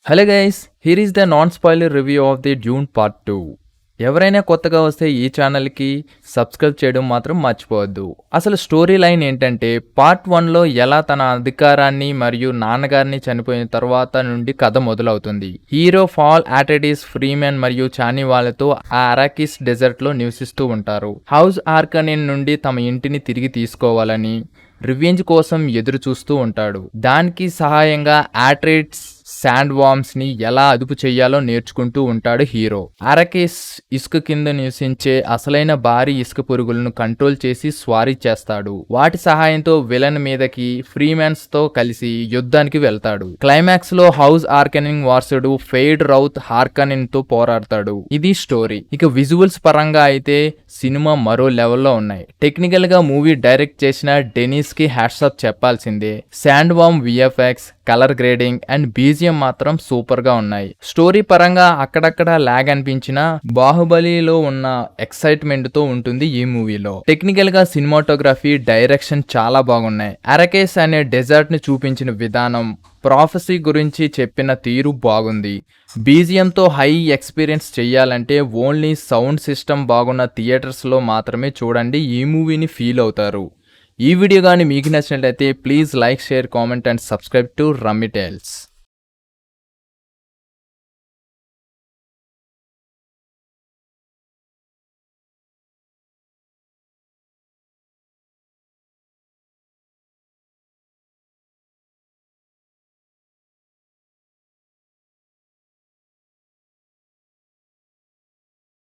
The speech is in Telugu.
Hello guys, here is the non spoiler review of the Dune part 2. ఎవరైనా కొత్తగా వస్తే ఈ ఛానల్కి సబ్స్క్రైబ్ చేయడం మాత్రం మర్చిపోవద్దు. అసలు స్టోరీ లైన్ ఏంటంటే, పార్ట్ 1లో ఎలా తన అధికారాన్ని మరియు నాన్నగారిని చనిపోయిన తర్వాత నుండి కథ మొదలవుతుంది. హీరో ఫాల్ అట్reides ఫ్రీమెన్ మరియు చానీ వాళ్ళతో ఆ అరాకిస్ డెజర్ట్లో నివసిస్తూ ఉంటారు. హౌస్ ఆర్కనిన్ నుండి తమ ఇంటిని తిరిగి తీసుకోవాలని రివెంజ్ కోసం ఎదురు చూస్తూ ఉంటాడు. దానికి సహాయంగా అట్reides శాండ్ వామ్స్ ని ఎలా అదుపు చెయ్యాలో నేర్చుకుంటూ ఉంటాడు హీరో. అరాకిస్ ఇసుక కింద నివసించే అసలైన భారీ ఇసుక పురుగులను కంట్రోల్ చేసి స్వారీ చేస్తాడు. వాటి సహాయంతో విలన్ మీదకి ఫ్రీమెన్స్ తో కలిసి యుద్ధానికి వెళ్తాడు. క్లైమాక్స్ లో హౌస్ ఆర్కనిన్ వారసుడు ఫెయిడ్ రౌత్ హార్కనిన్ తో పోరాడతాడు. ఇది స్టోరీ. ఇక విజువల్స్ పరంగా అయితే సినిమా మరో లెవెల్లో ఉన్నాయి. టెక్నికల్ గా మూవీ డైరెక్ట్ చేసిన డెనిస్ కి హ్యాట్సాప్ చెప్పాల్సిందే. Sand warm VFX, colour grading and BGM మాత్రం సూపర్ గా ఉన్నాయి. స్టోరీ పరంగా అక్కడక్కడ లాగ్ అనిపించినా బాహుబలిలో ఉన్న ఎక్సైట్మెంట్ తో ఉంటుంది ఈ మూవీలో. టెక్నికల్ గా సినిమాటోగ్రఫీ, డైరెక్షన్ చాలా బాగున్నాయి. అరాకిస్ అనే డెజర్ట్ ని చూపించిన విధానం, ప్రాఫెసీ గురించి చెప్పిన తీరు బాగుంది. బీజిఎంతో హై ఎక్స్పీరియన్స్ చెయ్యాలంటే ఓన్లీ సౌండ్ సిస్టమ్ బాగున్న థియేటర్స్లో మాత్రమే చూడండి, ఈ మూవీని ఫీల్ అవుతారు. ఈ వీడియో కానీ మీకు నచ్చినట్లయితే please like, share, comment and subscribe to Rummy tiles.